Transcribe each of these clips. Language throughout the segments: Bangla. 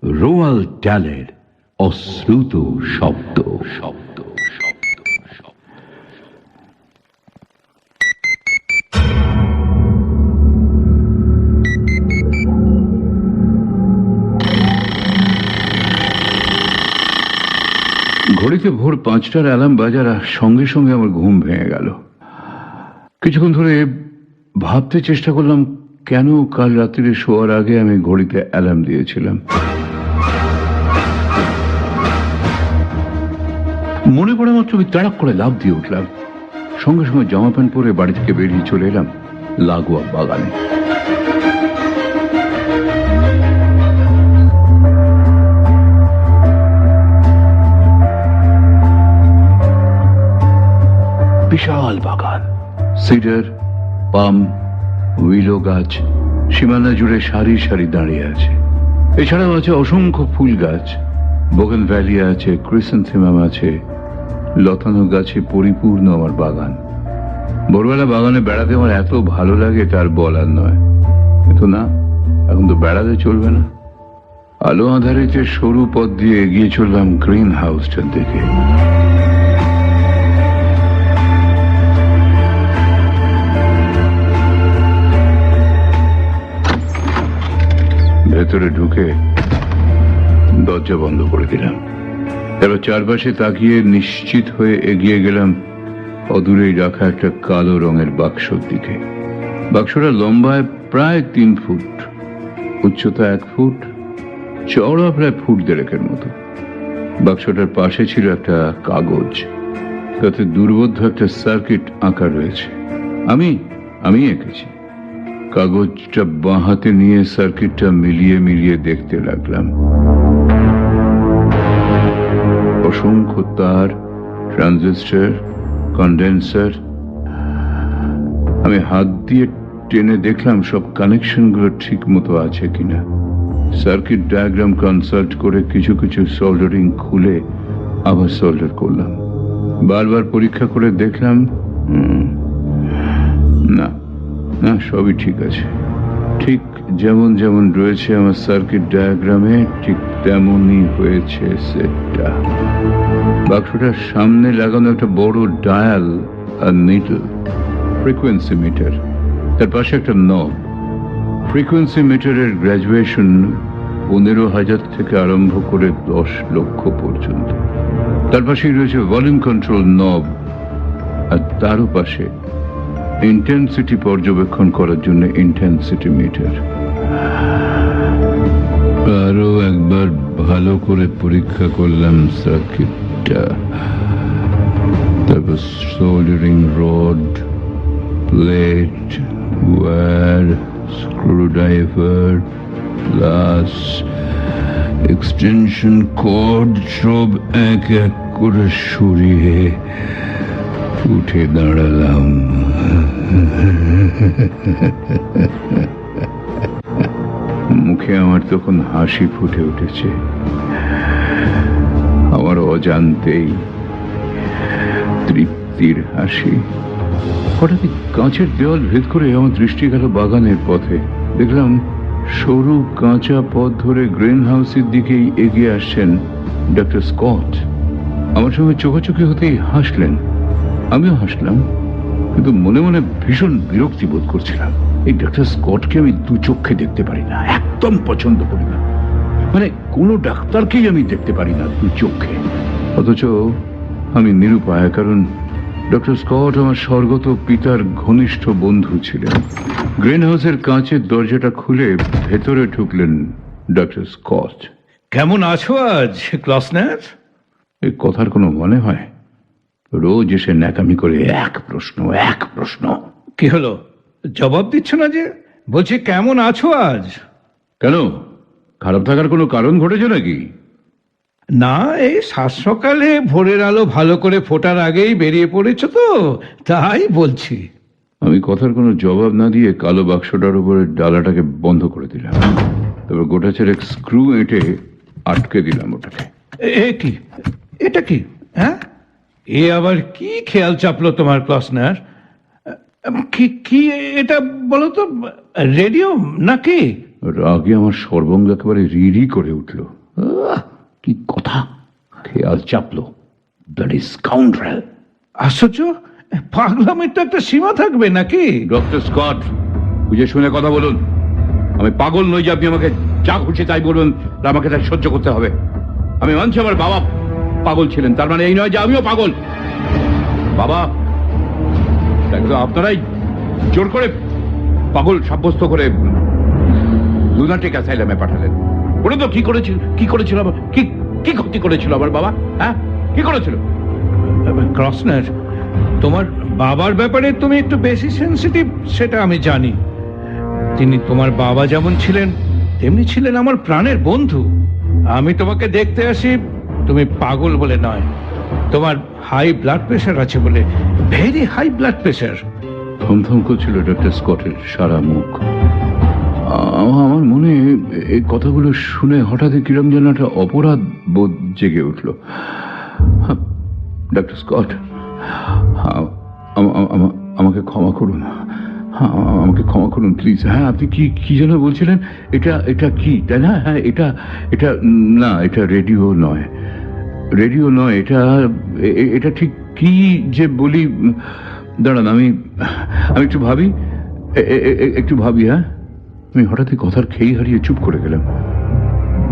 রোয়াল ট্যালের অশ্রুত শব্দ শব্দ শব্দ শব্দ। ঘড়িতে ভোর 5টার অ্যালার্ম বাজার, সঙ্গে সঙ্গে আমার ঘুম ভেঙে গেল। কিছুক্ষণ ধরে ভাবতে চেষ্টা করলাম কেন কাল রাত্রিরে শোয়ার আগে আমি ঘড়িতে অ্যালার্ম দিয়েছিলাম। মনে পড়া মাত্র আমি তাড়াক করে লাফ দিয়ে উঠলাম। সঙ্গে সঙ্গে জামা প্যান্ট পরে বাড়ি থেকে বেরিয়ে চলে এলাম লাগোয়া বাগানে। বিশাল বাগান, সিডার, পাম, উইলো গাছ সীমানা জুড়ে সারি সারি দাঁড়িয়ে আছে। এছাড়াও আছে অসংখ্য ফুল গাছ, বোগেনভ্যালিয়া আছে, ক্রিসেন্থেমাম আছে, লতানো গাছে পরিপূর্ণ আমার বাগান। ভোরবেলা বাগানে বেড়াতে আমার এত ভালো লাগে তার বলার নয়। কিন্তু না, এখন তো বেড়াতে চলবে না। আলো আঁধারিতে সরু পথ দিয়ে এগিয়ে চললাম গ্রিন হাউসটার দিকে। ভেতরে ঢুকে দরজা বন্ধ করে দিলাম। এবার চারপাশে তাকিয়ে নিশ্চিত হয়ে এগিয়ে গেলাম অদূরেই রাখা একটা কালো রঙের বাক্সর দিকে। বাক্সটা লম্বায় প্রায় 3 ফুট, উচ্চতা 1 ফুট, চওড়া প্রায় ফুট 1.5 মতো। বাক্সটার পাশে ছিল একটা কাগজ, তাতে দুর্বোধ্য একটা সার্কিট আঁকা রয়েছে। আমি এঁকেছি। কাগজটা বাঁ হাতে নিয়ে সার্কিটটা মিলিয়ে মিলিয়ে দেখতে লাগলাম। অসংখ্য তার, ট্রানজিস্টর, কন্ডেন্সার। আমি হাত দিয়ে টেনে দেখলাম সব কানেকশনগুলো ঠিক মতো আছে কিনা। সার্কিট ডায়াগ্রাম কনসাল্ট করে কিছু কিছু সোল্ডারিং খুলে আবার সোল্ডার করলাম। বারবার পরীক্ষা করে দেখলাম না, সবই ঠিক আছে। ঠিক যেমন যেমন রয়েছে আমার সার্কিট ডায়াগ্রামে ঠিক তেমনই হয়েছে সেটটা। বাক্সটার সামনে লাগানো একটা বড় ডায়াল আর নিডল, ফ্রিকোয়েন্সি মিটার, তার পাশে একটা নব। ফ্রিকোয়েন্সি মিটারের গ্র্যাজুয়েশন 15,000 থেকে আরম্ভ করে 10 লক্ষ পর্যন্ত। তার পাশেই রয়েছে ভলিউম কন্ট্রোল নব, আর তারও পাশে ইন্টেন্সিটি পর্যবেক্ষণ করার জন্য ইন্টেন্সিটি মিটার। আরো একবার ভালো করে পরীক্ষা করলাম সার্কিটটা। তারপর soldering rod, plate, wire, screwdriver, plus extension cord সব এক এক করে সরিয়ে উঠে দাঁড়ালাম। মুখে আমার তখন হাসি ফুটে উঠেছে, আমার অজান্তেই তৃপ্তির হাসি। হঠাৎ কাঁচের দেওয়াল ভেদ করে আমার দৃষ্টি গেল বাগানের পথে। দেখলাম সরু কাঁচা পথ ধরে গ্রিন হাউসের দিকেই এগিয়ে আসছেন ডক্টর স্কট। আমার সঙ্গে চোখাচোখি হতেই হাসলেন, আমিও হাসলাম, কিন্তু মনে মনে ভীষণ বিরক্তি বোধ করছিলাম। এই ডক্টর স্কটকে আমি 2 চোখে দেখতে পারি না, একদম পছন্দ করি না। মানে কোনো ডাক্তারকেই আমি দেখতে পারি না 2 চোখে। অথচ আমি নিরুপায়, কারণ ডক্টর স্কট আমার স্বর্গত পিতার ঘনিষ্ঠ বন্ধু ছিলেন। গ্রিন হাউসের কাঁচের দরজাটা খুলে ভেতরে ঢুকলেন ডক্টর স্কট। কেমন আছো আজ ক্লসনার? এই কথার কোনো মনে হয়? রোজ এসে ন্যাকামি করে এক প্রশ্ন। কি হলো, জবাব দিচ্ছ না যে? বলছি কেমন আছো আজ? কেন, খারাপ থাকার কোনো কারণ ঘটেছে নাকি? না, এই সাত সকালে ভোরের আলো ভালো করে ফোটার আগেই বেরিয়ে পড়েছ তো, তাই বলছি। আমি কথার কোনো জবাব না দিয়ে কালো বাক্সটার উপরে ডালাটাকে বন্ধ করে দিলাম। তারপর গোটা ছেড়ে স্ক্রু এঁটে আটকে দিলাম ওটাকে। কি এটা? কি হ্যাঁ, এ আবার কি খেয়াল চাপলো তোমার ক্লসনার? কি এটা বলো তো, রেডিও নাকি? রাগে আমার সর্বঙ্গ একেবারে রিরি করে উঠল। কি কথা! খেয়াল চাপলো, ব্লাডি স্কাউন্ড্রেল! আশ্চর্য, পাগলামের তো একটা সীমা থাকবে নাকি? ডক্টর স্কট, বুঝে শুনে কথা বলুন। আমি পাগল নই যে আপনি আমাকে যা খুশি তাই বলুন, আর আমাকে তাই সহ্য করতে হবে। আমি মানছি আমার বাবা পাগল ছিলেন, তার মানে এই নয় যে আমিও পাগল। বাবা একদম আপনারাই জোর করে পাগল সাব্যস্ত করে লুনাটিক অ্যাসাইলামে পাঠালেন। বলুন তো কি করেছিল আমার, কি ক্ষতি করেছিল আমার বাবা? হ্যাঁ, কি করেছিল? ক্রসনার, তোমার বাবার ব্যাপারে তুমি একটু বেশি সেনসিটিভ, সেটা আমি জানি। তিনি তোমার বাবা যেমন ছিলেন তেমনি ছিলেন আমার প্রাণের বন্ধু। আমি তোমাকে দেখতে আসি তুমি পাগল বলে নয়, তোমার হাই ব্লাড প্রেশার আছে বলে, ভেরি হাই ব্লাড প্রেশার। থমথম করছিল ডক্টর স্কটের সারা মুখ। আমার মনে এই কথাগুলো শুনে হঠাৎ কিরম যেন একটা অপরাধ বোধ জেগে উঠল। ডক্টর স্কট, আমাকে ক্ষমা করুন, আমাকে ক্ষমা করুন প্লিজ। হ্যাঁ, আপনি কি যেন বলছিলেন? এটা কি, তাই না? হ্যাঁ, এটা না, এটা রেডিও নয়, এটা ঠিক কি যে বলি। দাঁড়ান, আমি একটু ভাবি। হ্যাঁ, আমি হঠাৎই কথার খেই হারিয়ে চুপ করে গেলাম।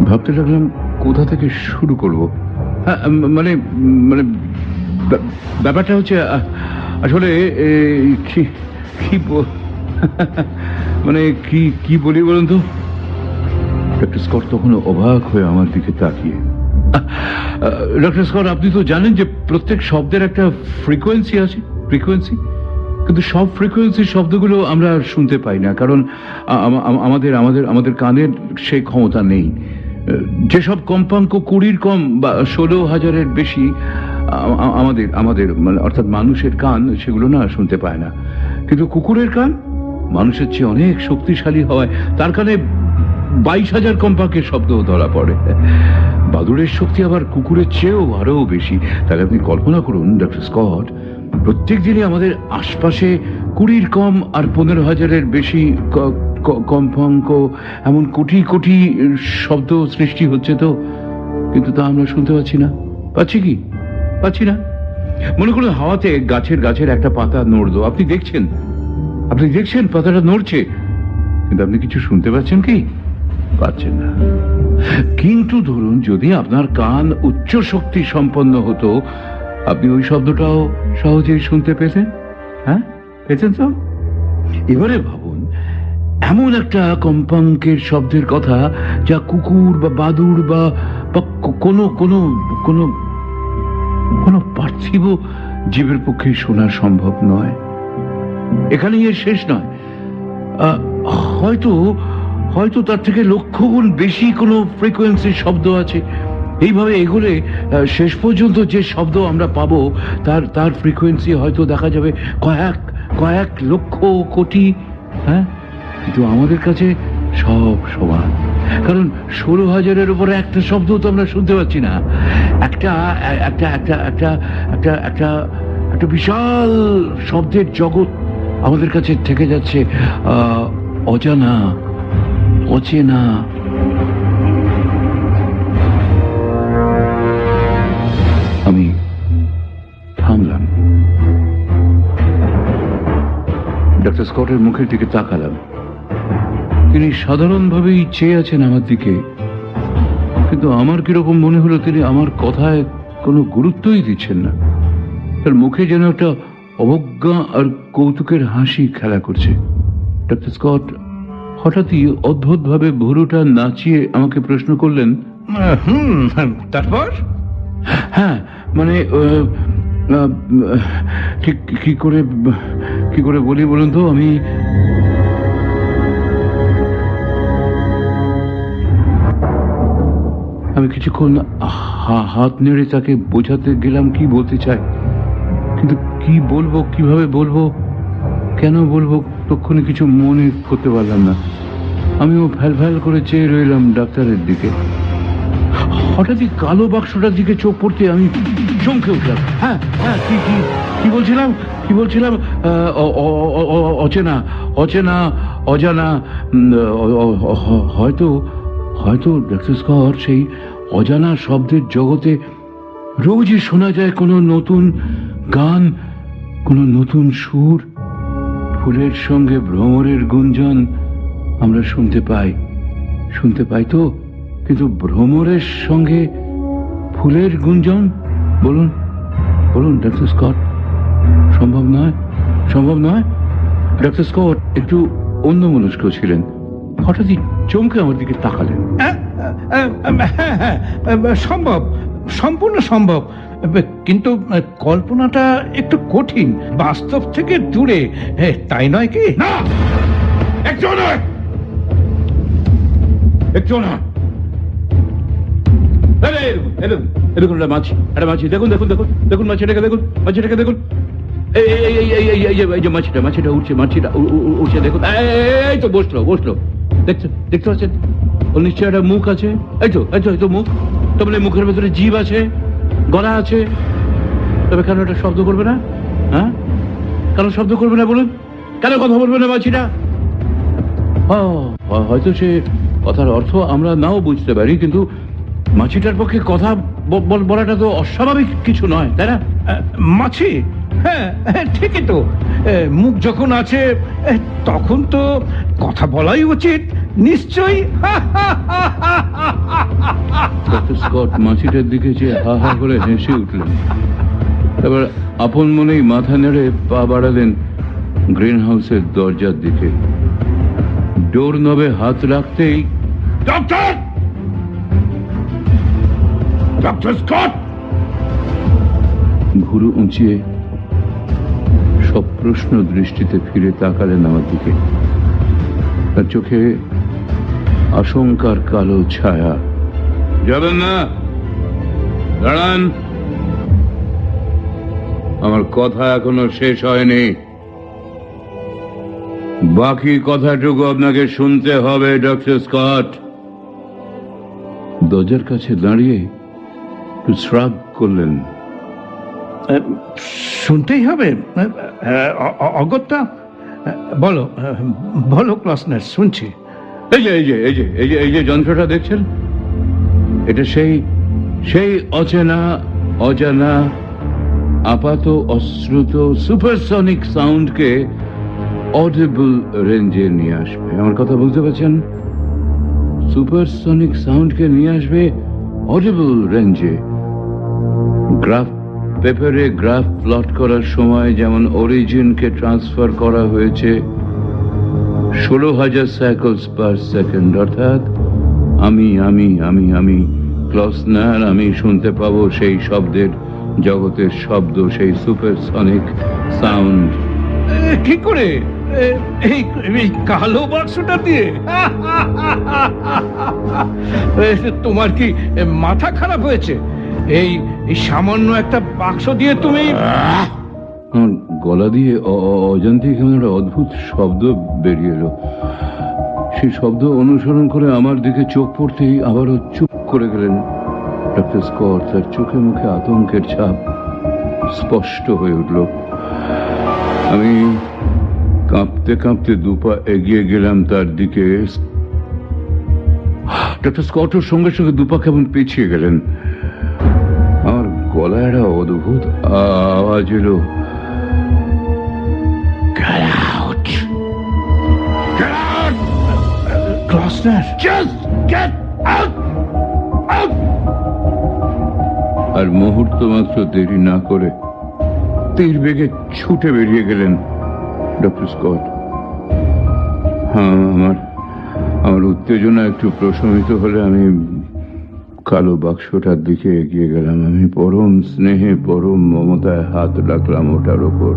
ভাবতে লাগলাম কোথা থেকে শুরু করব। হ্যাঁ, মানে ব্যাপারটা হচ্ছে আসলে মানে কি বলি বলুন তো? ডক্টর স্কট তখন অবাক হয়ে আমার দিকে তাকিয়ে। ডক্টর স্কট, আপনি তো জানেন যে প্রত্যেক শব্দের একটা ফ্রিকোয়েন্সি আছে, কিন্তু সব ফ্রিকোয়েন্সি শব্দগুলো আমরা শুনতে পাই না, কারণ আমাদের কানের সেই ক্ষমতা নেই। যেসব কম্পাঙ্ক 20 কম বা 16,000-এর বেশি আমাদের মানে অর্থাৎ মানুষের কান সেগুলো না শুনতে পায় না। কিন্তু কুকুরের কান মানুষের চেয়ে অনেক শক্তিশালী হওয়ায় তার কানে 22,000 কম্পাঙ্কের শব্দ ধরা পড়ে। বাদুড়ের শক্তি আবার কুকুরের চেয়েও আরো বেশি। তাহলে আপনি কল্পনা করুন ডক্টর স্কট, প্রত্যেক দিনই আমাদের আশপাশে 20 কম আর 15,000-এর বেশি কম্পাঙ্ক, এমন কোটি কোটি শব্দ সৃষ্টি হচ্ছে তো, কিন্তু তা আমরা শুনতে পাচ্ছি না। মনে করুন হাওয়াতে গাছের একটা পাতা নড়লো, আপনি দেখছেন পাতাটা নড়ছে, কিন্তু আপনি কিছু শুনতে পাচ্ছেন কি? পাচ্ছেন না। কিন্তু ধরুন যদি আপনার কান উচ্চ শক্তি সম্পন্ন হতো, আপনি ওই শব্দটাও সহজেই শুনতে পেতেন। হ্যাঁ, পেতেন তো? এবারে ভাবুন এমন একটা কম্পাঙ্কের শব্দের কথা যা কুকুর বা বাদুড় বা কোনো পার্থিব জীবের পক্ষে শোনা সম্ভব নয়। এখানেই এর শেষ নয়, হয়তো তার থেকে লক্ষ গুণ বেশি কোনো ফ্রিকোয়েন্সির শব্দ আছে। এইভাবে এগোলে শেষ পর্যন্ত যে শব্দ আমরা পাবো তার ফ্রিকোয়েন্সি হয়তো দেখা যাবে কয়েক লক্ষ কোটি। হ্যাঁ, কিন্তু আমাদের কাছে সব সমান, কারণ 16,000-এর উপরে একটা শব্দ তো আমরা শুনতে পাচ্ছি না। একটা বিশাল শব্দের জগৎ আমাদের কাছে থেকে যাচ্ছে, অচেনা। আমি থামলাম, ডক্টর স্কটের মুখের দিকে তাকালাম। তিনি সাধারণভাবেই চেয়ে আছেন আমার দিকে, কিন্তু আমার কিরকম মনে হলো তিনি আমার কথায় কোনো গুরুত্বই দিচ্ছেন না। তার মুখে যেন একটা অবজ্ঞা আর কৌতুকের হাসি খেলা করছে। ডক্টর স্কট হঠাৎই অদ্ভুতভাবে ভুরুটা নাচিয়ে আমাকে প্রশ্ন করলেন, তারপর? হ্যাঁ, মানে ঠিক কি করে বলি বলুন তো? আমি কিছুক্ষণ হাত নেড়ে তাকে বোঝাতে গেলাম কি বলতে চাই, কিন্তু কি বলবো, কিভাবে বলবো, কেন বলবো, তক্ষণে কিছু মনে করতে পারলাম না। আমিও ফ্যাল করে চেয়ে রইলাম ডাক্তারের দিকে। হঠাৎই কালো বাক্সটার দিকে চোখ পড়তে আমি চমকে উঠলাম। হ্যাঁ, কি বলছিলাম? অজানা হয়তো হয়তো ডক্টর স্কট সেই অজানা শব্দের জগতে রোজই শোনা যায় কোনো নতুন গান, কোনো নতুন সুর। ফুলের সঙ্গে ভ্রমরের গুঞ্জন আমরা শুনতে পাই তো, কিন্তু ভ্রমরের সঙ্গে ফুলের গুঞ্জন, বলুন বলুন ডক্টর স্কট, সম্ভব নয়। ডক্টর স্কট একটু অন্যমনস্ক ছিলেন, হঠাৎই চমকে আমার দিকে তাকালেন। সম্ভব, সম্পূর্ণ সম্ভব, কিন্তু কল্পনাটা একটু কঠিন, বাস্তব থেকে দূরে, তাই নয় কি? না, একটু নয়। দেখুন একটা মাছি, দেখুন মাছিটাকে দেখুন। এই যে মাছিটা উঠছে দেখুন। এই তো বসলো। দেখতে পাচ্ছেন? ওর নিশ্চয় একটা মুখ আছে। এই তো মুখ। তবে মুখের ভেতরে জিভ আছে, গলা আছে। তবে কেন এটা শব্দ করবে না? হ্যাঁ, কেন শব্দ করবে না বলুন? কেন কথা বলবে না মাছিটা? হয়তো সে কথার অর্থ আমরা নাও বুঝতে পারি, কিন্তু মাছিটার পক্ষে কথা বলাটা তো অস্বাভাবিক কিছু নয়, তাই না? মাছি, হ্যাঁ ঠিকই তো। মুখ যখন আছে তখন তো কথা বলাই উচিত, নিশ্চয়ই। ডক্টর স্কট মাছিটার দিকে যে হা হা করে হেসে উঠলেন। এবার আপন মনেই মাথা নেড়ে পা বাড়ালেন গ্রিন হাউসের দরজার দিকে। ডোর নবে হাত রাখতেই, ডক্টর স্কট ভুরু উঁচিয়ে সপ্রশ্ন দৃষ্টিতে ফিরে তাকালেন আমার দিকে। তার চোখে আশঙ্কার কালো ছায়া। যাবেন না? দাঁড়ান, আমার কথা এখনো শেষ হয়নি। বাকি কথাটুকু আপনাকে শুনতে হবে ডক্টর স্কট। দরজার কাছে দাঁড়িয়ে একটু শ্রাগ করলেন। শুনতেই হবে? অগত্যা, বলো ক্লসনার, শুনছি। এই যে যন্ত্রটা দেখছেন, এটা সেই অজানা আপাত অশ্রুত সুপারসনিক সাউন্ডকে অডিবল রেঞ্জে নিয়ে আসবে। আমার কথা বুঝতে পারছেন? সুপারসনিক সাউন্ডকে নিয়ে আসবে অডিবল রেঞ্জে। গ্রাফ পেপারে গ্রাফ প্লট করার সময় যেমন অরিজিনকে ট্রান্সফার করা হয়েছে 16,000 সাইকেলস পার সেকেন্ড, অর্থাৎ আমি ক্লসনার, আমি শুনতে পাবো সেই শব্দের জগতের শব্দ, সেই সুপারসনিক সাউন্ড। কি করে? এই কালো বাক্সটা দিয়ে? তোমার কি মাথা খারাপ হয়েছে? এই সামান্য একটা বাক্স দিয়ে তুমি? গলা দিয়ে অজান্তে কেমন একটা অদ্ভুত শব্দ বেরিয়ে এলো। সেই শব্দ অনুসরণ করে আমার দিকে চোখ পড়তেই আবারও চুপ করে গেলেন ডক্টর স্কট। তার চোখে মুখে আতঙ্কের ছাপ স্পষ্ট হয়ে উঠল। আমি কাঁপতে কাঁপতে দুপা এগিয়ে গেলাম তার দিকে। ডক্টর স্কটের সঙ্গে সঙ্গে দুপা কেমন পিছিয়ে গেলেন। আমার গলায় একটা অদ্ভুত আওয়াজ এলো, Get out! Get out! ক্লসনার, Just get out! Out! আর মুহূর্ত মাত্র দেরি না করে তীর বেগে ছুটে বেরিয়ে গেলেন ডক্টর স্কট। হ্যাঁ, আমার উত্তেজনা একটু প্রশমিত হলে আমি কালো বাক্সটার দিকে এগিয়ে গেলাম। আমি পরম স্নেহে পরম মমতায় হাত রাখলাম ওটার ওপর।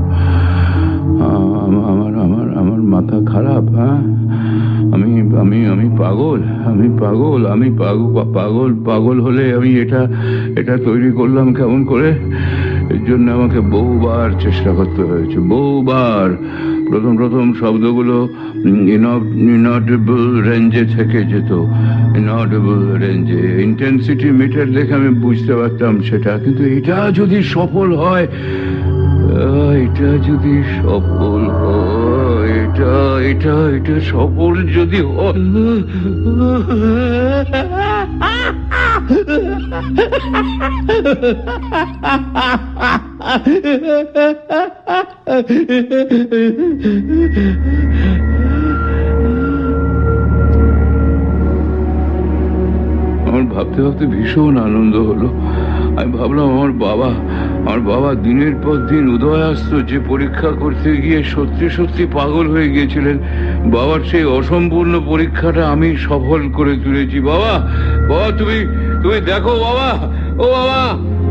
আমার মাথা খারাপ। হ্যাঁ, আমি পাগল হলে আমি এটা তৈরি করলাম কেমন করে? এর জন্য আমাকে বহুবার চেষ্টা করতে হয়েছে, বহুবার। প্রথম শব্দগুলো ইনঅডিবল রেঞ্জে থেকে যেত, ইনঅডিবল রেঞ্জে। ইন্টেন্সিটি মিটার দেখে আমি বুঝতে পারতাম সেটা। কিন্তু এটা যদি সফল হয়, এটা এটা এটা এটা সফল যদি আমার ভাবতে ভাবতে ভীষণ আনন্দ হলো। আমি ভাবলাম আমার বাবা দিনের পর দিন উদয়াস্ত যে পরীক্ষা করতে গিয়ে সত্যি সত্যি পাগল হয়ে গিয়েছিলেন, বাবার সেই অসম্পূর্ণ পরীক্ষাটা আমি সফল করে তুলেছি। বাবা বাবা তুমি তুমি দেখো বাবা, ও বাবা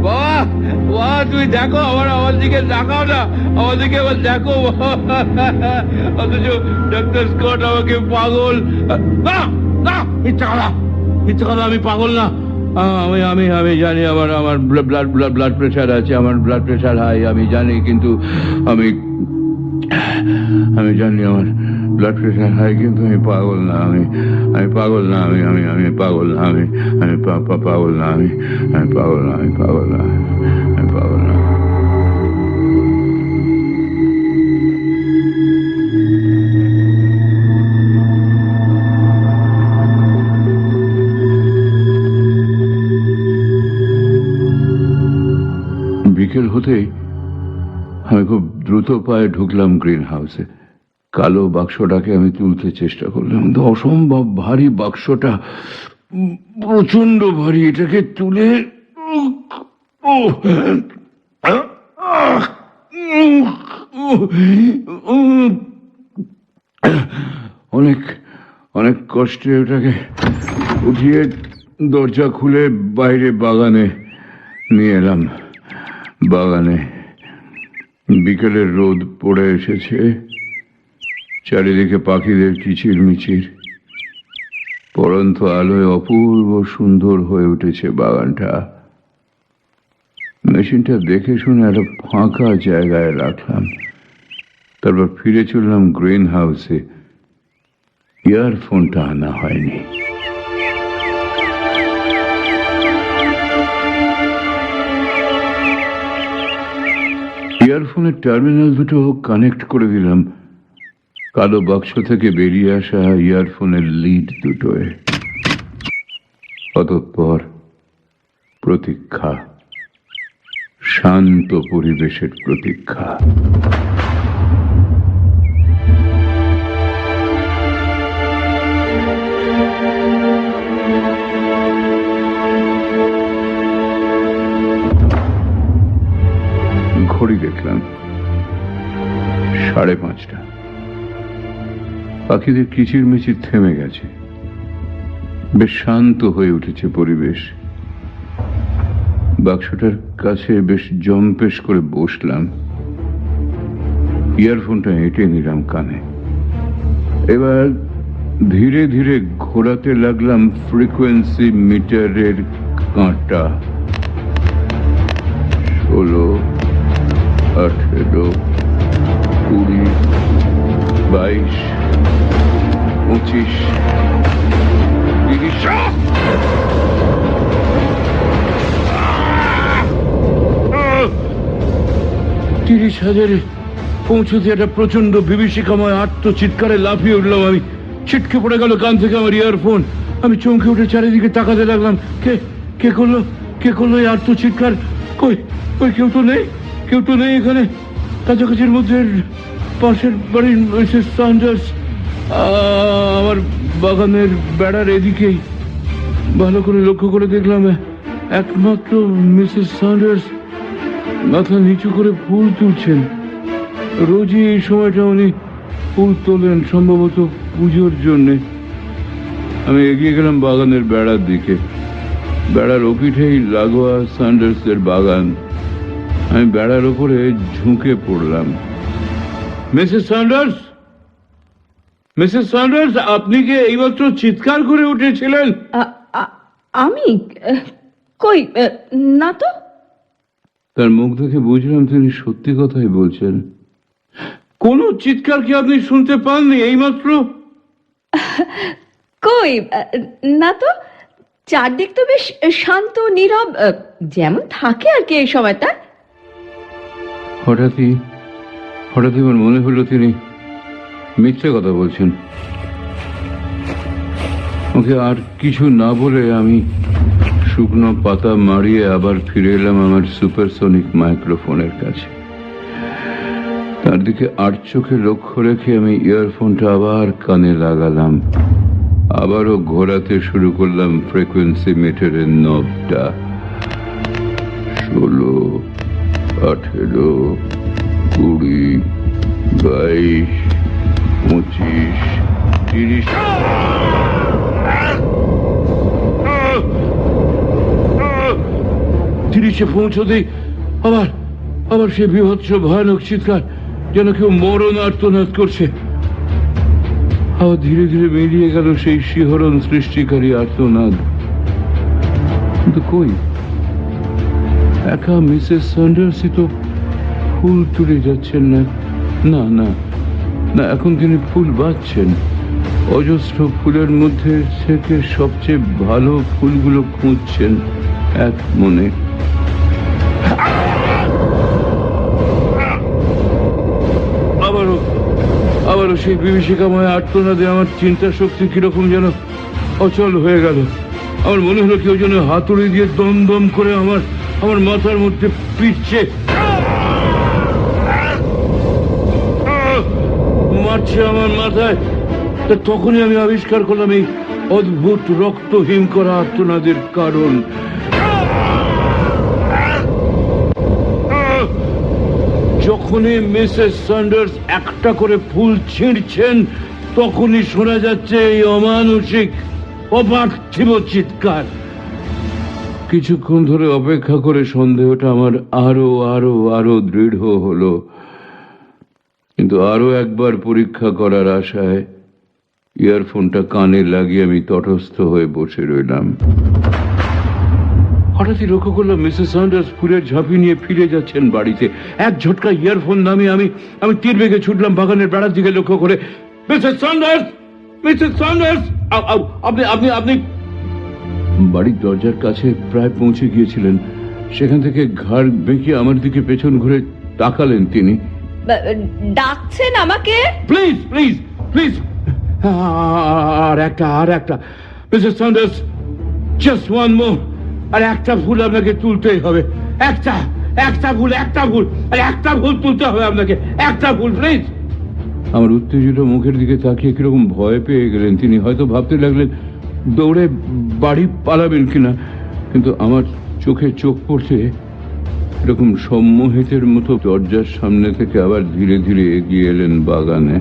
বাবা বাবা তুমি দেখো, আমার দিকে তাকাও না, আমার দিকে আবার দেখো। অথচ ডক্টর স্কট আমাকে পাগল, না না মিথ্যা কথা, আমি পাগল না। আমি জানি আমার ব্লাড প্রেশার আছে, আমার ব্লাড প্রেশার হাই আমি জানি, কিন্তু আমি জানি আমার ব্লাড প্রেশার হাই, কিন্তু আমি পাগল না, আমি পাগল না, আমি পাগল না, আমি পাগল না, আমি পাগল না, আমি পাগল না, আমি পাগল না। বিকেল হতেই আমি খুব দ্রুত পায়ে ঢুকলাম গ্রিন হাউসে। কালো বাক্সটাকে আমি তুলতে চেষ্টা করলাম, কিন্তু অসম্ভব ভারী বাক্সটা, প্রচন্ড ভারী। এটাকে তুলে অনেক অনেক কষ্টে ওটাকে উঠিয়ে দরজা খুলে বাইরে বাগানে নিয়ে এলাম। বাগানে বিকেলের রোদ পড়ে এসেছে, চারিদিকে পাখিদের কিচিরমিচির, পড়ন্ত আলোয় অপূর্ব সুন্দর হয়ে উঠেছে বাগানটা। মেশিনটা দেখে শুনে একটা ফাঁকা জায়গায় রাখলাম, তারপর ফিরে চললাম গ্রিন হাউসে। ইয়ারফোনটা আনা হয়নি। ইয়ারফোনের টার্মিনাল দুটো কানেক্ট করে দিলাম কালো বাক্স থেকে বেরিয়ে আসা ইয়ারফোনের লিড দুটোয়। অতঃপর প্রতীক্ষা, শান্ত পরিবেশের প্রতীক্ষা। ঘড়ি দেখলাম 5:30। পাখিদের কিচিরমিচির থেমে গেছে, বেশ শান্ত হয়ে উঠেছে পরিবেশ। বাক্সটার কাছে বেশ জম্পেশ করে বসলাম, ইয়ারফোনটা এঁটে নিলাম কানে। এবার ধীরে ধীরে ঘোরাতে লাগলাম ফ্রিকোয়েন্সি মিটারের কাঁটা। 16, 18, 20, 22, 25, 30। 30,000-এ পৌঁছতে একটা প্রচন্ড বিভীষিকাময় আত্মচিৎকারে লাফিয়ে উঠলাম আমি। ছিটকে পড়ে গেল কান থেকে আমার ইয়ারফোন। আমি চমকে উঠে চারিদিকে তাকাতে লাগলাম। কে করলো এই আত্মচিৎকার? কই কেউ তো নেই এখানে। কাছাকাছির মধ্যে পাশের বাড়ির মিসেস সান্ডার্স আমার বাগানের বেড়ার এদিকেই। ভালো করে লক্ষ্য করে দেখলাম একমাত্র মিসেস সান্ডার্স মাথা নিচু করে ফুল তুলছেন। রোজই এই সময়টা উনি ফুল তোলেন, সম্ভবত পুজোর জন্যে। আমি এগিয়ে গেলাম বাগানের বেড়ার দিকে। বেড়ার ওপিঠেই লাগোয়া সান্ডার্সের বাগান। আমি বেড়ার ওপরে ঝুঁকে পড়লাম। মিসেস সান্ডার্স, আপনি কি এইমাত্র চিৎকার করে উঠেছিলেন? আমি কই না তো। তার মুখ দেখে বুঝলাম তিনি সত্যি কথাই বলছেন। কোনো চিৎকার কি আপনি শুনতে পাননি এইমাত্র? কই না তো, চারদিক তো বেশ শান্ত নীরব, যেমন থাকে আর কি এই সময়টা। হঠাৎই আমার মনে হলো মিথ্যে কথা বলছেন। ওকে আর কিছু না বলে আমি শুকনো পাতা মারিয়ে আবার ফিরে এলাম আমার সুপারসনিক মাইক্রোফোনের কাছে। তার দিকে আর চোখে লক্ষ্য রেখে আমি ইয়ারফোনটা আবার কানে লাগালাম। আবারও ঘোরাতে শুরু করলাম ফ্রিকোয়েন্সি মিটারের নবটা। 16, 18, 20, 22, 25, 30। তিরিশে পৌঁছতেই আবার আবার সে বীভৎস ভয়ানক চিৎকার, যেন কেউ মরণ আর্তনাদ করছে। আবার ধীরে ধীরে বেরিয়ে গেল সেই শিহরণ সৃষ্টিকারী আর্তনাদ। কিন্তু কই, একা মিসেস স্যান্ডার্সই তো ফুল তুলে যাচ্ছেন না। না না না, এখন তিনি ফুল বাঁধছেন। অজস্র ফুলের মধ্যে থেকে সবচেয়ে ভালো ফুলগুলো খুঁজছেন এক মনে। আবারও সেই বিভীষিকাময় আর্তনাদে আমার চিন্তা শক্তি কিরকম যেন অচল হয়ে গেল। আমার মনে হলো কেউ যেন হাতুড়ি দিয়ে দম দম করে আমার মাথার মধ্যে পিটছে, মারছে আমার মাথায়। তখনই আমি আবিষ্কার করলাম এই অদ্ভুত রক্তহীন করা আর্তনাদের কারণ। যখনই মিসেস স্যান্ডার্স একটা করে ফুল ছিঁড়ছেন, তখনই শোনা যাচ্ছে এই অমানসিক অপার্থিব চিৎকার। কিছুক্ষণ ধরে অপেক্ষা করে সন্দেহটা আমার আরো আরো আরো দৃঢ় হলো, কিন্তু আরো একবার পরীক্ষা করার আশায় ইয়ারফোনটা কানে লাগিয়ে আমি তটস্থ হয়ে বসে রইলাম। হঠাৎই লক্ষ্য করলাম মিসেস স্যান্ডার্স ফুলের ঝাঁপি নিয়ে ফিরে যাচ্ছেন বাড়িতে। এক ঝটকা ইয়ারফোন নামিয়ে আমি তীর বেগে ছুটলাম বাগানের বেড়ার দিকে লক্ষ্য করে। মিসেস স্যান্ডার্স, মিসেস স্যান্ডার্স, আপনি আপনি আপনি বাড়ির দরজার কাছে প্রায় পৌঁছে গিয়েছিলেন। সেখান থেকে ঘাড় বেঁকিয়ে আমার দিকে পেছন ঘুরে তাকালেন তিনি। ডাকছেন আমাকে? প্লিজ প্লিজ প্লিজ, আর একটা Mrs Sanders, just one more. আর একটা ফুল আপনাকে তুলতেই হবে। একটা ফুল আর একটা ফুল তুলতে হবে আপনাকে। একটা ফুল প্লিজ। আমার উত্তেজিত মুখের দিকে তাকিয়ে কিরকম ভয় পেয়ে গেলেন তিনি। হয়তো ভাবতে লাগলেন দৌড়ে বাড়ি পালাবেন কিনা। কিন্তু আমার চোখে চোখ পড়তে এরকম সম্মোহিতের মতো দরজার সামনে থেকে আবার ধীরে ধীরে এগিয়ে এলেন বাগানে।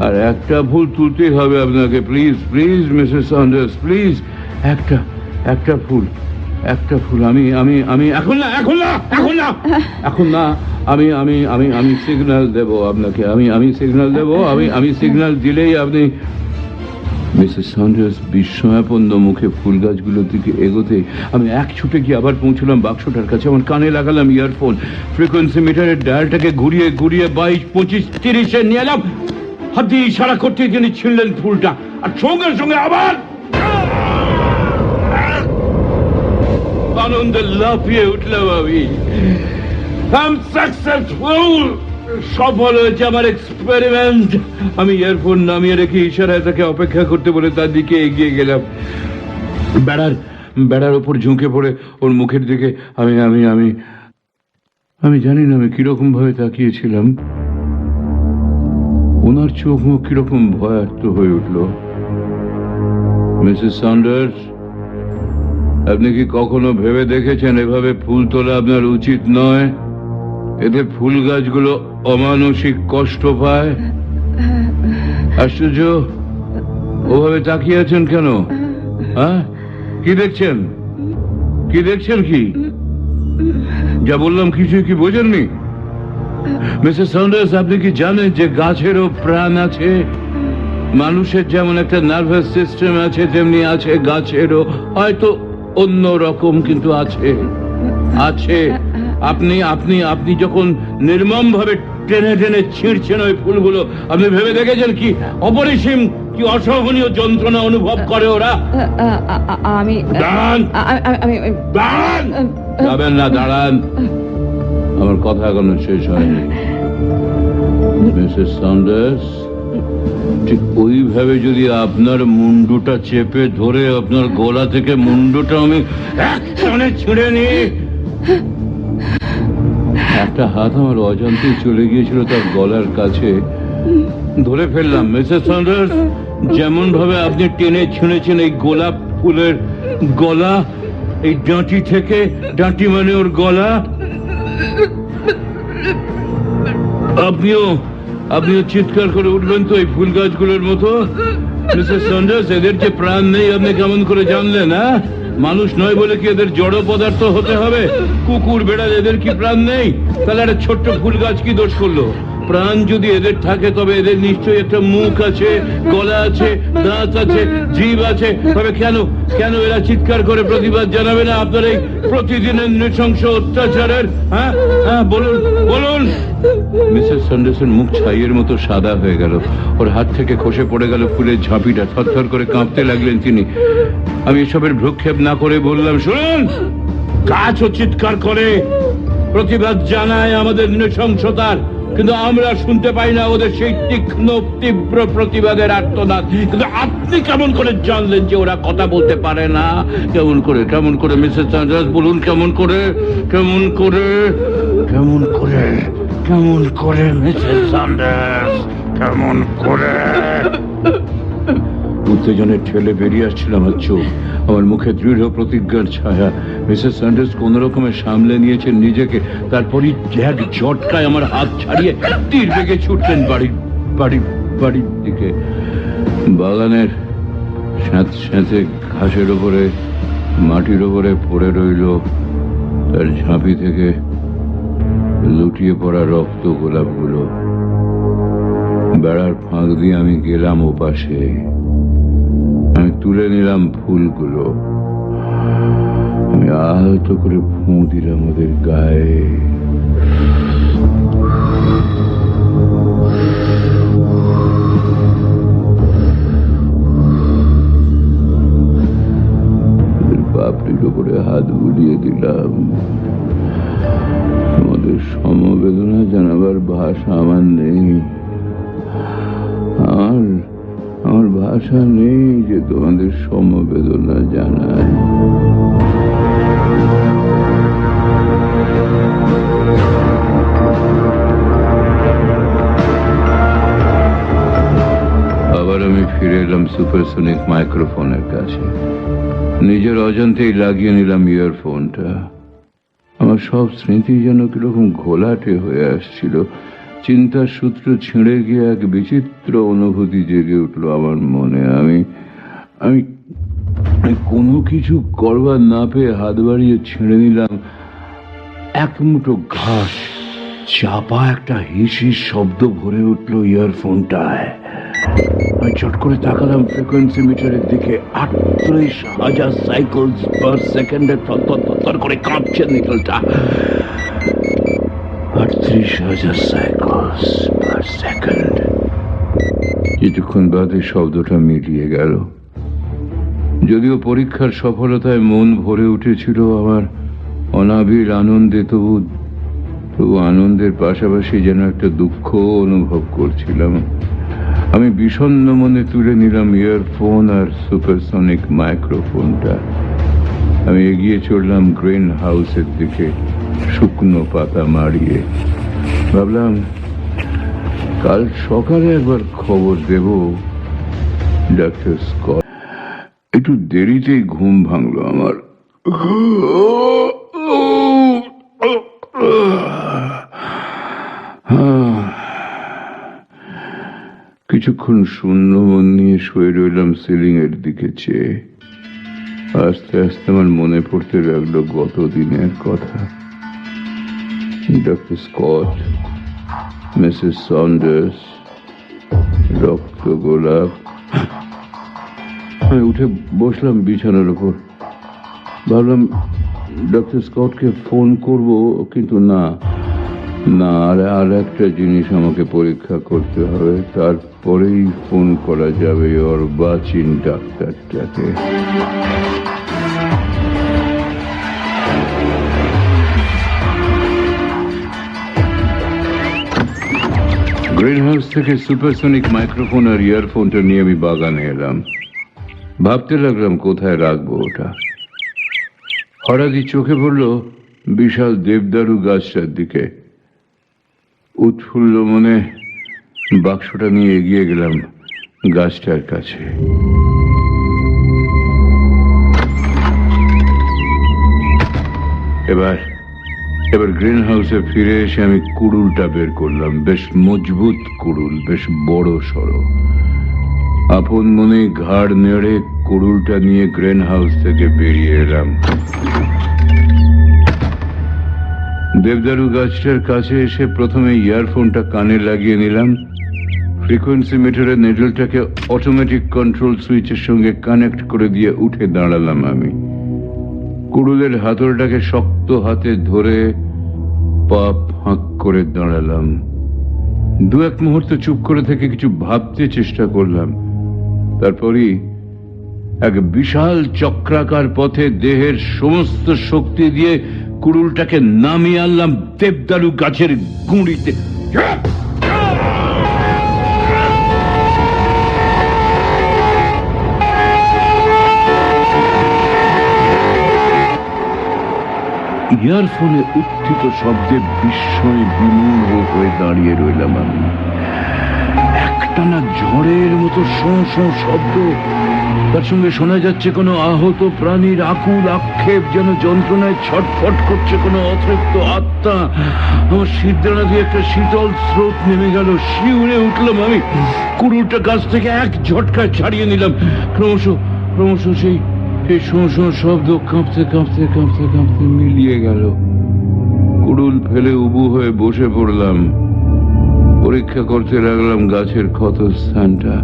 আর একটা ফুল তুলতেই হবে আপনাকে। Please please Mrs Sanders, please একটা ফুল। আমি এখন না আমি সিগন্যাল দেব আপনাকে। আমি সিগন্যাল দেব। আমি সিগন্যাল দিলেই আপনি। মিসেস স্যান্ডার্স বিস্ময়াপন্ন মুখে ফুল গাছগুলোর দিকে এগোতে আমি এক ছুটে গিয়ে আবার পৌঁছলাম বাক্সটার কাছে। আমার কানে লাগালাম ইয়ারফোন, ফ্রিকোয়েন্সি মিটারের ডায়ালটাকে ঘুরিয়ে 22, 25, 30 নিয়ে এলাম। হাত দিয়ে ইশারা করতে তিনি ছিঁড়লেন ফুলটা, আর সঙ্গে সঙ্গে আবার আনন্দে লাফিয়ে উঠলাম আমি। সাকসেসফুল, সফল হয়েছে আমার এক্সপেরিমেন্ট। আমি ইয়ারফোন নামিয়ে রেখে ইশারায় তাকে অপেক্ষা করতে বলে তার দিকে এগিয়ে গেলাম। বেড়ার ওপর ঝুঁকে পড়ে ওর মুখের দিকে আমি জানি না আমি কিরকম ভাবে তাকিয়েছিলাম। ওনার চোখ মুখ কিরকম ভয়ার্ত হয়ে উঠল। মিসেস স্যান্ডার্স, আপনি কি কখনো ভেবে দেখেছেন এভাবে ফুল তোলা আপনার উচিত নয়? এতে ফুল গাছগুলো অমানসিক কষ্ট পায়। আশ্চর্য, ওভাবে তাকিয়ে আছেন কেন? হ্যাঁ, কি দেখছেন? কি যা বললাম কিছুই কি বোঝেননি? মিসেস স্যান্ডার্স, আপনি কি জানেন যে গাছেরও প্রাণ আছে? মানুষের যেমন একটা নার্ভাস সিস্টেম আছে, তেমনি আছে গাছেরও। হয়তো অন্য রকম, কিন্তু আছে। আপনি যখন নির্মম ভাবে টেনে টেনে ছিঁড়ছেন ওই ফুলগুলো, আপনি ভেবে দেখেছেন কি অপরিসীম, কি অসহনীয় যন্ত্রণা অনুভব করে ওরা? যাবেন না, দাঁড়ান। আমার কথা এখনো শেষ হয়নি। মিসেস সন্ডার্স, ঠিক ওইভাবে যদি আপনার মুন্ডুটা চেপে ধরে আপনার গলা থেকে মুন্ডুটা আমি একটানে ছিঁড়ে নিই। একটা হাত আমার অজান্তেই চলে গিয়েছিল তার গলার কাছে, ধরে ফেললাম। মিসেস সন্ডার্স, যেমন ভাবে আপনি টেনে ছিঁড়েছেন এই গোলাপ ফুলের গলা, এই ডাঁটি থেকে, ডাঁটি মানে ওর গলা, আপনিও চিৎকার করে উঠবেন তো এই ফুল গাছগুলোর মতো? মিসেস সন্ডার্স, এদের যে প্রাণ নেই আপনি কেমন করে জানলেন? হ্যাঁ, মানুষ নয় বলে কি এদের জড় পদার্থ হতে হবে? কুকুর বেড়াল, এদের কি প্রাণ নেই? তাহলে একটা ছোট্ট ফুল গাছ কি দোষ করলো? প্রাণ যদি এদের থাকে তবে এদের নিশ্চয়ই একটা মুখ আছে, গলা আছে, দাঁত আছে, জিভ আছে। তবে কেন এরা চিৎকার করে প্রতিবাদ জানাবে না আপনার এই প্রতিদিনের নৃশংস অত্যাচারের? হ্যাঁ হ্যাঁ, বলুন। মিসেস সন্ডার্সের মুখ ছাইয়ের মতো সাদা হয়ে গেল, ওর হাত থেকে খসে পড়ে গেল ফুলের ঝাঁপিটা, থরথর করে কাঁপতে লাগলেন তিনি। আমি এসবের ভ্রুক্ষেপ না করে বললাম, শুনুন, গাছও চিৎকার করে, প্রতিবাদ জানায় আমাদের নৃশংসতার, কিন্তু আমরা শুনতে পাই না ওদের সেই তীক্ষ্ণ তীব্র প্রতিবাদের আর্তনাদ। কিন্তু আপনি কেমন করে জানলেন যে ওরা কথা বলতে পারে না? কেমন করে মিসেস সন্ডার্স, বলুন, কেমন করে মিসেস সন্ডার্স, কেমন করে? উত্তেজনের ঠেলে বেরিয়ে আসছিল আমার চোখ, আমার মুখে দৃঢ় প্রতিজ্ঞার ছায়া। মিসেস সন্ডার্স কোন রকমে সামলে নিয়েছেন নিজেকে, তারপরই এক ঝটকায় আমার হাত ছাড়িয়ে তীর বেগে ছুটলেন বাড়ির দিকে। বাগানের স্যাঁতস্যাঁতে ঘাসের ওপরে, মাটির ওপরে পড়ে রইল তার ঝাঁপি থেকে লুটিয়ে পড়া রক্ত গোলাপগুলো। বেড়ার ফাঁক দিয়ে আমি গেলাম ওপাশে, আমি তুলে নিলাম ফুলগুলো, আমি আলতো করে ফুঁ দিলাম ওদের গায়ে। পাপড়ির উপরে হাত বুলিয়ে দিলাম। তোমাদের সমবেদনা জানাবার ভাষা আমার নেই, আমার ভাষা নেই যে তোমাদের সমবেদনা জানায়। আবার আমি ফিরে এলাম সুপারসনিক মাইক্রোফোনের কাছে। নিজের অজান্তেই লাগিয়ে নিলাম ইয়ারফোনটা। আমার সব স্মৃতি যেন কিরকম ঘোলাটে হয়ে আসছিল। চিন্তার সূত্র ছিঁড়ে গিয়ে এক বিচিত্র অনুভূতি জেগে উঠলো আমার মনে। আমি কোনো কিছু করবার না পেয়ে হাত বাড়িয়ে ছিঁড়ে নিলাম এক মুঠো ঘাস। চাপা একটা হিসির শব্দ ভরে উঠলো ইয়ারফোনটায়। আমি চট করে তাকালাম ফ্রিকোয়েন্সি মিটারের দিকে। 38,000 সাইকেলস পার সেকেন্ডে থর করে কাঁপছে নিডলটা। 38,000 সাইকেলস পার সেকেন্ড। কিছুক্ষণ বাদে শব্দটা মিলিয়ে গেল। যদিও পরীক্ষার সফলতায় মন ভরে উঠেছিল আমার অনাবিল আনন্দে, তবু আনন্দের পাশাপাশি যেন একটা দুঃখ অনুভব করছিলাম। আমি বিষণ্ণ মনে তুলে নিলাম ইয়ারফোন আর সুপারসনিক মাইক্রোফোনটা। আমি এগিয়ে চললাম গ্রিন হাউসের দিকে, শুকনো পাতা মারিয়ে। ভাবলাম কাল সকালে একবার খবর দেব ডাক্তার স্কট। একটু দেরিতেই ঘুম ভাঙলো আমার। কিছুক্ষণ শূন্য মন নিয়ে শুয়ে রইলাম সিলিং এর দিকে চেয়ে। আস্তে আস্তে আমার মনে পড়তে লাগলো গত দিনের কথা। ডক্টর স্কট, মিসেস সন্ডার্স, রক্ত গোলাপ। আমি উঠে বসলাম বিছানার উপর। ভাবলাম ডক্টর স্কটকে ফোন করব, কিন্তু না, আর একটা জিনিস আমাকে পরীক্ষা করতে হবে, তারপরেই ফোন করা যাবে ওর বাচিন ডাক্তারটাকে। গ্রিন হাউস থেকে সুপারসনিক মাইক্রোফোন আর ইয়ারফোনটা নিয়ে আমি বাগানে এলাম। ভাবতে লাগলাম কোথায় রাখবো ওটা। হঠাৎই চোখে পড়ল বিশাল দেবদারু গাছটার দিকে। উৎফুল্ল মনে বাক্সটা নিয়ে এগিয়ে গেলাম গাছটার কাছে। এবার গ্রিন হাউসে ফিরে এসে আমি কুড়ুলটা বের করলাম। বেশ মজবুত কুড়ুল, বেশ বড় সড়ো। আপন মনে ঘাড় নেড়ে কুড়ুলটা নিয়ে গ্রিন হাউস থেকে বেরিয়ে এলাম। দেবদারু গাছটার কাছে এসে প্রথমে ইয়ারফোনটা কানে লাগিয়ে নিলাম। ফ্রিকোয়েন্সি মিটারের নেডলটাকে অটোমেটিক কন্ট্রোল সুইচের সঙ্গে কানেক্ট করে দিয়ে উঠে দাঁড়ালাম আমি। কুড়ুলের হাতলটাকে শক্ত হাতে ধরে পা ফাঁক করে দাঁড়ালাম। দু এক মুহূর্ত চুপ করে থেকে কিছু ভাবতে চেষ্টা করলাম। তারপরই এক বিশাল চক্রাকার পথে দেহের সমস্ত শক্তি দিয়ে কুড়ুলটাকে নামিয়ে আনলাম দেবদারু গাছের গুঁড়িতে। ইয়ারফোনে উত্থিত শব্দে বিস্ময়ে বিমূঢ় হয়ে দাঁড়িয়ে রইলাম আমি। একটানা ঝড়ের মতো শোঁ শোঁ শব্দ, তার সঙ্গে শোনা যাচ্ছে কোনো আহত প্রাণীর আকুল আক্ষেপ, যেন যন্ত্রণায় ছটফট করছে কোনো অতৃপ্ত আত্মা। আমার সিদ্ধানা দিয়ে একটা শীতল স্রোত নেমে গেল। শিউরে উঠলাম আমি। কুড়ুলটা গাছ থেকে এক ঝটকায় ছাড়িয়ে নিলাম। ক্রমশ সেই শোঁ শোঁ শব্দ কাঁপতে কাঁপতে কাঁপতে কাঁপতে মিলিয়ে গেল। কুড়ুল ফেলে উবু হয়ে বসে পড়লাম। পরীক্ষা করতে লাগলাম গাছের ক্ষত স্থানটা।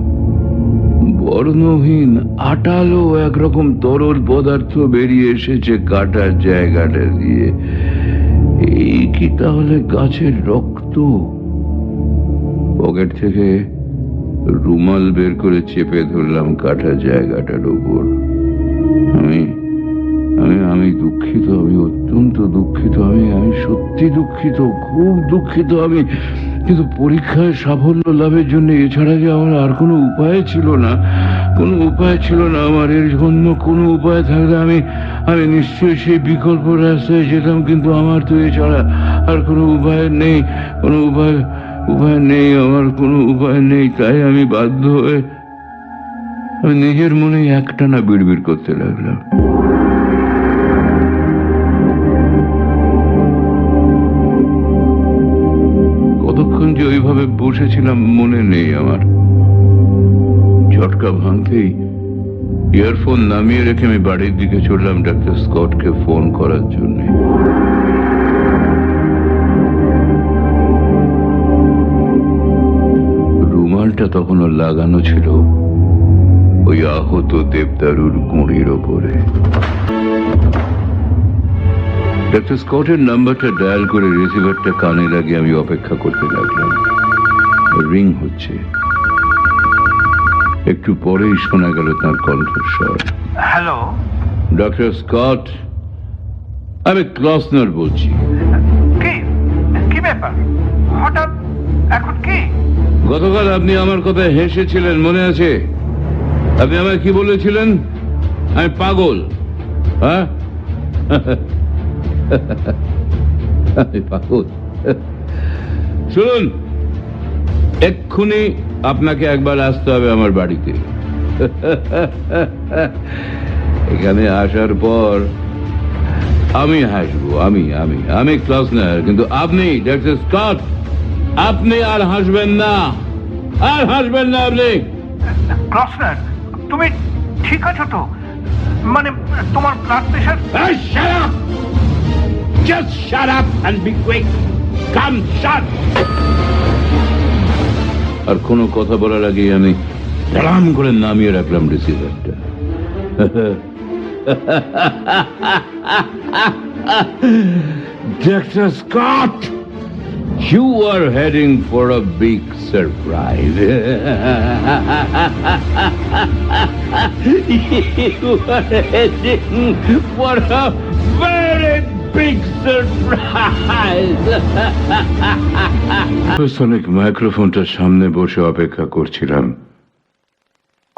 বর্ণহীন আটালো একরকম তরল পদার্থ বেরিয়ে এসেছে কাটার জায়গাটা দিয়ে। এই কি তাহলে গাছের রক্ত? পকেট থেকে রুমাল বের করে চেপে ধরলাম কাটা জায়গাটার উপর। আমি দুঃখিত, আমি অত্যন্ত দুঃখিত, আমি সত্যি দুঃখিত, খুব দুঃখিত আমি। কিন্তু পরীক্ষায় সাফল্য লাভের জন্য এছাড়া যে আমার আর কোনো উপায় ছিল না, কোনো উপায় ছিল না আমার। এর জন্য কোনো উপায় থাকলে আমি নিশ্চয়ই সেই বিকল্প রাস্তায় যেতাম, কিন্তু আমার তো এছাড়া আর কোনো উপায় নেই, কোনো উপায় নেই, আমার কোনো উপায় নেই। তাই আমি বাধ্য হয়ে আমি নিজের মনে একটানা বিড়বিড় করতে লাগলাম। কতক্ষণ যে ওইভাবে বসেছিলাম মনে নেই আমার। ঝটকা ভাঙতেই ইয়ারফোন নামিয়ে রেখে আমি বাড়ির দিকে চললাম ডাক্তার স্কটকে ফোন করার জন্য। রুমালটা তখনও লাগানো ছিল ওই আহত দেবদারুর গুঁড়ির ওপরে। ডাক্তার স্কটের নাম্বারটা ডায়াল করে রিসিভারটা কানে লাগিয়ে আমি অপেক্ষা করতে লাগলাম। রিং হচ্ছে। একটু পরেই শোনা গেল তার কণ্ঠস্বর। হ্যালো ডক্টর স্কট, আমি ক্লসনার বলছি। কি ব্যাপার হঠাৎ এখন কি? গতকাল আপনি আমার কথায় হেসেছিলেন, মনে আছে? আপনি আমায় কি বলেছিলেন? আমি পাগল। হ্যাঁ, আমি পাগল। শুনুন, এক্ষুনি আপনাকে একবার আসতে হবে আমার বাড়িতে। এখানে আসার পর আমি হাসবো। আমি ক্লসনার, কিন্তু আপনি ডাক্তার স্কট, আপনি আর হাসবেন না, আর হাসবেন না আপনি। ক্লসনার, তুমি ঠিক আছো তো? মানে তোমার blood pressure? Shut up! Just shut up and be quick. Come, shut! আর কোনো কথা বলার আগে আমি ধড়াম করে নামিয়ে রাখলাম রিসিভারটা। Dr. Scott, you are heading for a big surprise. You are heading for a very big surprise! Sonic মাইক্রোফোনটার সামনে বসে অপেক্ষা করছিলাম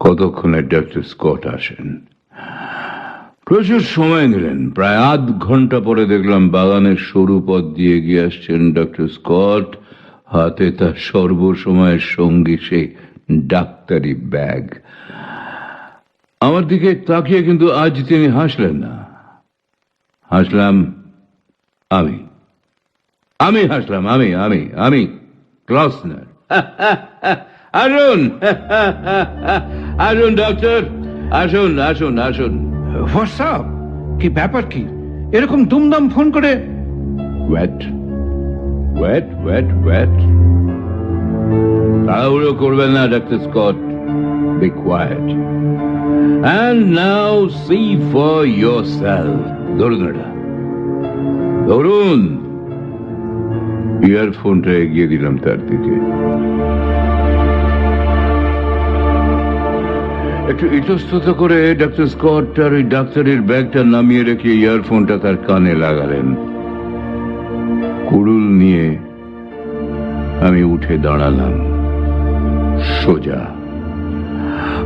কতক্ষণে ডক্টর স্কট আসেন। প্রচুর সময় নিলেন, প্রায় আধ ঘন্টা পরে দেখলাম বাগানের সরু পথ দিয়ে এগিয়ে আসছেন ডক্টর স্কট, হাতে তার সর্বসময়ের সঙ্গী সেই ডাক্তারি ব্যাগ। আমার দিকে তাকিয়ে কিন্তু আজ তিনি হাসলেন না, হাসলাম আমি হাসলাম, আমি ক্লসনার। আসুন আসুন ডক্টর, আসুন আসুন আসুন। হোয়াটসঅ্যাপ, কি ব্যাপার কি এরকম দুমদাম ফোন করে? ওয়েট ওয়েট ওয়েট ওয়েট, তাড়াহুড়ো করবেন না doctor Scott, be quiet and now see for yourself. ধরুন এটা, ধরুন। ইয়ারফোনটা এগিয়ে দিলাম তার দিকে। একটু ইতস্তত করে ডক্টর স্কট আর ওই ডাক্তারের ব্যাগটা নামিয়ে রেখে ইয়ারফোনটা তার কানে লাগালেন। কুড়ুল নিয়ে আমি উঠে দাঁড়ালাম সোজা,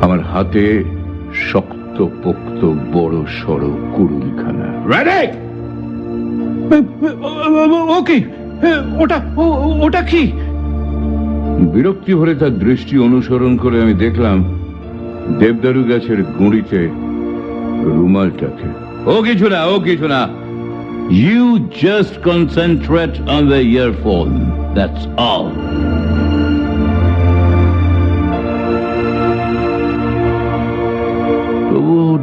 আমার হাতে শক্ত পোক্ত বড় সড়ো কুড়ুলখানা। ওকে, ওটা কি? বিরক্তি ভরে তার দৃষ্টি অনুসরণ করে আমি দেখলাম দেবদারু গাছের গুঁড়িতে রুমালটাকে। ও কিছু না, you just concentrate on the earphone, that's all.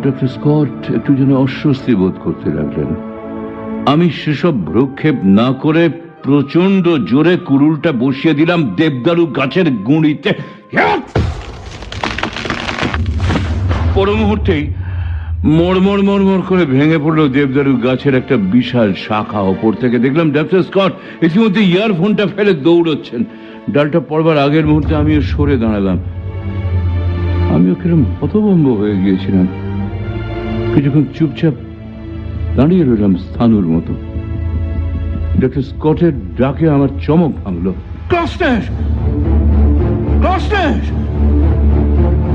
Doctor Scott একটু যেন অস্বস্তি বোধ করতে লাগলেন। আমি সেসব ভ্রুক্ষেপ না করে প্রচন্ড জোরে কুড়ুলটা বসিয়ে দিলাম দেবদারু গাছের গুঁড়িতে। পর মুহূর্তেই মড়মড় মড়মড় করে ভেঙে পড়লো দেবদারু গাছের একটা বিশাল শাখা। ওপর থেকে দেখলাম ডক্টর স্কট ইতিমধ্যে ইয়ারফোনটা ফেলে দৌড়চ্ছেন। ডালটা পড়বার আগের মুহূর্তে আমিও সরে দাঁড়ালাম। আমিও কিরম হতভম্ব হয়ে গিয়েছিলাম। কিছুক্ষণ চুপচাপ দাঁড়িয়ে রইলাম স্থানুর মতো। ডক্টর স্কটের ডাকে আমার চমক ভাঙলো।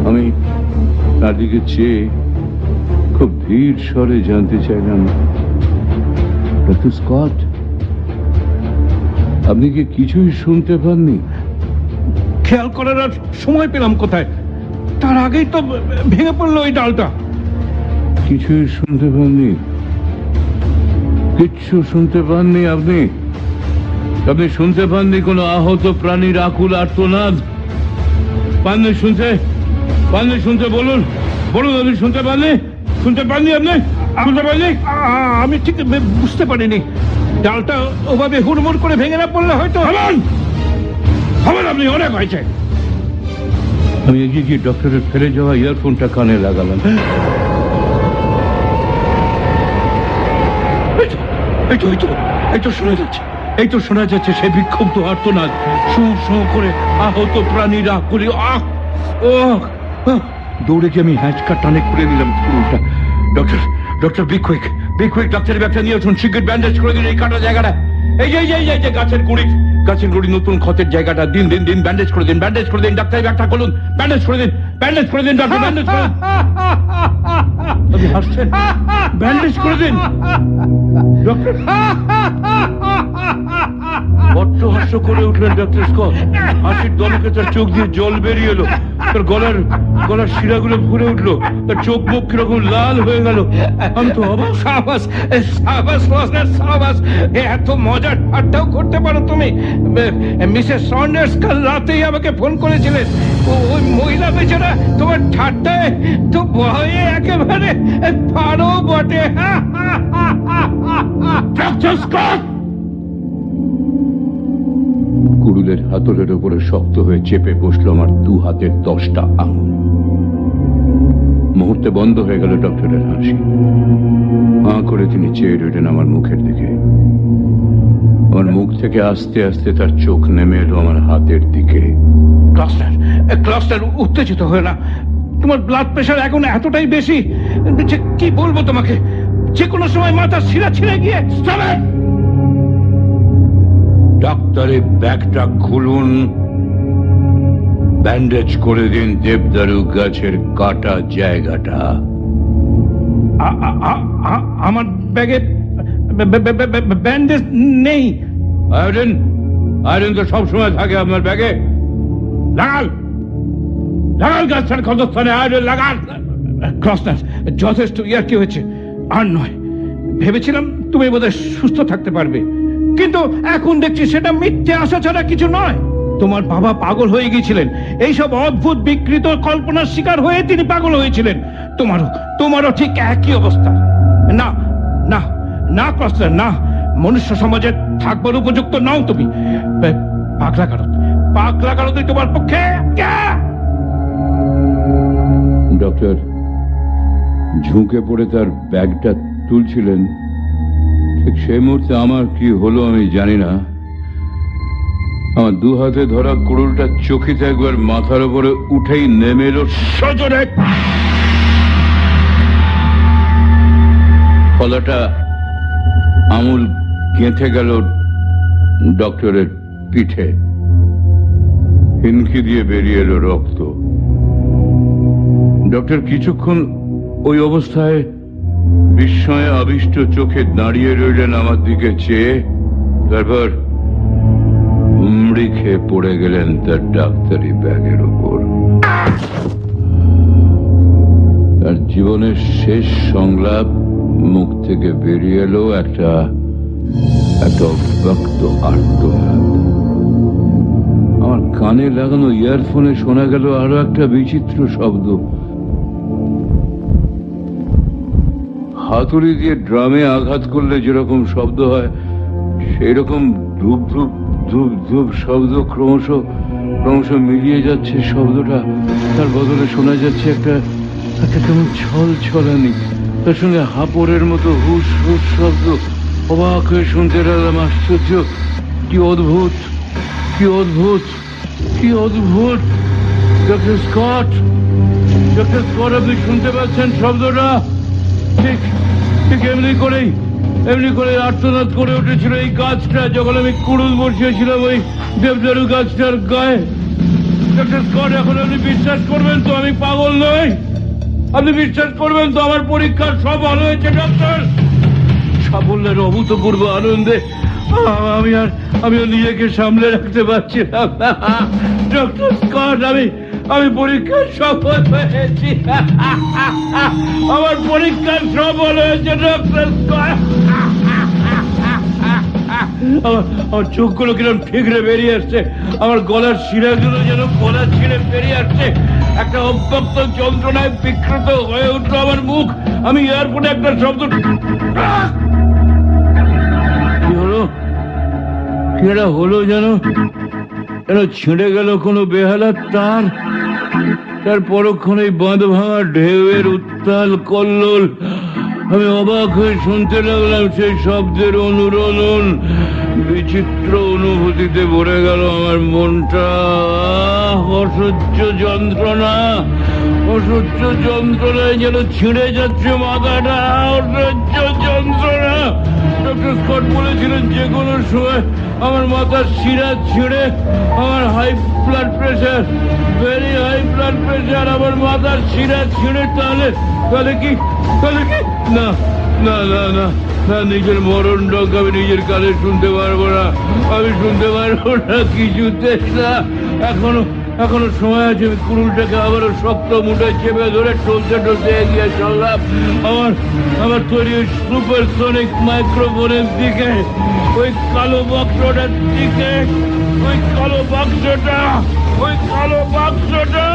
আমি তার দিকে চেয়ে খুব ধীর স্বরে জানতে চাইলাম, ডক্টর স্কট, আপনি কি কিছুই শুনতে পাননি? খেয়াল করার আর সময় পেলাম কোথায়, তার আগেই তো ভেঙে পড়লো ওই ডালটা। কিছুই শুনতে পাননি? কিচ্ছু শুনতে পাননি আপনি? আপনি শুনতে পাননি কোনো আহত প্রাণীর আকুল আর্তনাদ? পাননি শুনতে? বলুন আপনি শুনতে পাননি? আপনি? আমি ঠিক বুঝতে পারিনি। ডালটা ওভাবে হুড়মুড় করে ভেঙে না পড়লে হয়তো। আপনি অনেক হয়েছে। আমি এগিয়ে গিয়ে ডক্টরের ফেলে যাওয়া ইয়ারফোনটা কানে লাগালাম। এই তো শোনা যাচ্ছে সে বিক্ষুব্ধ আর্তনাদ, শু শু করে আহত প্রাণীর আকুলি। দৌড়ে গিয়ে আমি হ্যাঁচকা টানে খুলে দিলাম কুড়ুলটা। ডক্টর বি কুইক, ডাক্তারের ব্যাগটা নিয়ে আসুন, শিগগির ব্যান্ডেজ করে দিন এই কাটা জায়গাটা। এই যে গাছের গুঁড়ি নতুন ক্ষতের জায়গাটা। দিন ব্যান্ডেজ করে দিন। ডাক্তারের ব্যাগটা খুলুন, ব্যান্ডেজ করে দিন ডক্টর, ব্যান্ডেজ করে দিন। আপনি হাসছেন? ব্যান্ডেজ করে দিন ডক্টর। বড্ড হাস্য করে উঠলেন ডক্টর স্কট। হাসির দমকে তার চোখ দিয়ে জল বেরিয়ে এলো, তার গলার শিরাগুলো ভরে উঠলো, তার চোখ মুখ কিরকম লাল হয়ে গেল। আমি তো অবাক। সাবাস, এত মজার ঠাট্টাও করতে পারো তুমি। মিসেস সন্ডার্স কাল রাতেই আমাকে ফোন করেছিলেন। ওই মহিলা বেচারা তোমার ঠাট্টায় তো ভয়ে একেবারে পারো বটে। কুড়ুলের হাতলের উপরে শক্ত হয়ে চেপে বসলো আমার দু হাতের 10টা আঙুল। মুহূর্তে বন্ধ হয়ে গেল ডক্টরের হাসি। হাঁ করে তিনি চেয়ে রইলেন আমার মুখের দিকে। আমার মুখ থেকে আস্তে আস্তে তার চোখ নেমে এলো আমার হাতের দিকে। ক্লাস্টার উত্তেজিত হয়ে না, তোমার ব্লাড প্রেশার এখন এতটাই বেশি যে কি বলবো তোমাকে। যে কোনো সময় মাথার শিরা ছিঁড়ে গিয়ে ডাক্তারের ব্যাগটা খুলুন, ব্যান্ডেজ করে দিন দেবদারু গাছের কাটা জায়গাটা। আমার ব্যাগে ব্যান্ডেজ নেই। আয়োডিন, আয়োডিন তো সবসময় থাকে আপনার ব্যাগে। লাগাল লাগাল গাছটার ক্ষতস্থানে আয়োডিন লাগাল। ক্রসনার, যথেষ্ট ইয়ার্কি হয়েছে, আর নয়। ভেবেছিলাম তুমি বোধহয় সুস্থ থাকতে পারবে, কিন্তু এখন দেখছি সেটা মিথ্যে আশা ছাড়া কিছু নয়। তোমার বাবা পাগল হয়ে গিয়েছিলেন, এইসব অদ্ভুত বিকৃত কল্পনার শিকার হয়ে তিনি পাগল হয়েছিলেন। তোমারও ঠিক একই অবস্থা। না না না ক্রসনার, না, মনুষ্য সমাজে থাকবার উপযুক্ত নও তুমি। পাগলা কারত তোমার পক্ষে। ডক্টর ঝুঁকে পড়ে তার ব্যাগটা তুলছিলেন, ঠিক সেই মুহূর্তে আমার কি হলো আমি জানি না। আমার দু হাতে ধরা কুড়ুলটা চকিতে একবার মাথার উপরে উঠেই নেমে এলো সজোরে। ফলাটা আমূল গেঁথে গেল ডক্টরের পিঠে, হিনকি দিয়ে বেরিয়ে এলো রক্ত। ডক্টর কিছুক্ষণ ওই অবস্থায় বিস্ময়ে আবিষ্ট চোখে দাঁড়িয়ে রইলেন আমার দিকে চেয়ে, তারপর হুমড়ি খেয়ে পড়ে গেলেন তার ডাক্তারি ব্যাগের উপর। তার জীবনের শেষ সংলাপ মুখ থেকে বেরিয়ে এলো একটা অব্যক্ত আর্তনাদ। আমার কানে লাগানো ইয়ারফোনে শোনা গেল আরো একটা বিচিত্র শব্দ। হাতুড়ি দিয়ে ড্রামে আঘাত করলে যেরকম শব্দ হয়, সেই রকম ধূপ ধূপ ধূপ ধূপ শব্দ ক্রমশ মিলিয়ে যাচ্ছে শব্দটা। তার বদলে শোনা যাচ্ছে একটা কেমন ছল ছলানি, তার সঙ্গে হাপড়ের মতো হুস হুস শব্দ। অবাক হয়ে শুনতে লাগলাম, আশ্চর্য, কি অদ্ভুত, কি অদ্ভুত, কি অদ্ভুত। ডক্টর স্কট, ডক্টর স্কট, আপনি শুনতে পাচ্ছেন শব্দটা? ঠিক ঠিক এমনি করে আর্তনাদ করে উঠেছিল এই গাছটা যখন আমি কুড়ুল বসিয়েছিলাম ওই দেবদারু গাছটার গায়ে। ডক্টর স্কট, এখন আপনি বিশ্বাস করবেন তো আমি পাগল নই? আপনি বিশ্বাস করবেন তো আমার পরীক্ষার সব ভালো হয়েছে ডক্টর? সাফল্যের অভূতপূর্ব আনন্দে আমি নিজেকে সামলে রাখতে পারছিলাম না। ডক্টর স্কট, আমি পরীক্ষার সফল হয়েছি। আমার পরীক্ষার সফল হয়েছে ডক্টর স্কট। আমার চোখগুলো কিরম ঠিকরে বেরিয়ে আসছে, আমার গলার শিরাগুলো যেন গলা ছিঁড়ে বেরিয়ে আসছে। একটা অব্যক্ত যন্ত্রণায় বিকৃত হয়ে উঠলো আমার মুখ। আমি এয়ারপোর্টে একটা শব্দ, কি হলো, কি একটা হলো যেন ছিঁড়ে গেল কোনো বেহালার তার। তার পরক্ষণেই বাঁধ ভাঙা ঢেউয়ের উত্তাল কল্লোল। আমি অবাক হয়ে শুনতে লাগলাম সেই শব্দের অনুরণন। বিচিত্র অনুভূতিতে ভরে গেল আমার মনটা। অসহ্য যন্ত্রণায় যেন ছিঁড়ে যাচ্ছে মাথাটা। অসহ্য যন্ত্রণা। ডক্টর স্কট বলেছিলেন যে কোনো সময় আমার মাথার শিরা ছিঁড়ে আমার high blood pressure, very high blood pressure, আমার মাথার শিরা ছিঁড়ে তাহলে কি না না না না না, নিজের মরণ ডক আমি নিজের কানে শুনতে পারবো না, আমি শুনতে পারবো না কিছুতে না। এখনো সময় আছে। আমি কুড়ুলটাকে আবারও শক্ত মুঠে চেপে ধরে টলতে এগিয়ে চললাম আমার তৈরি ওই সুপারসনিক মাইক্রোফোনের দিকে, ওই কালো বাক্সটার দিকে। ওই কালো বাক্সটা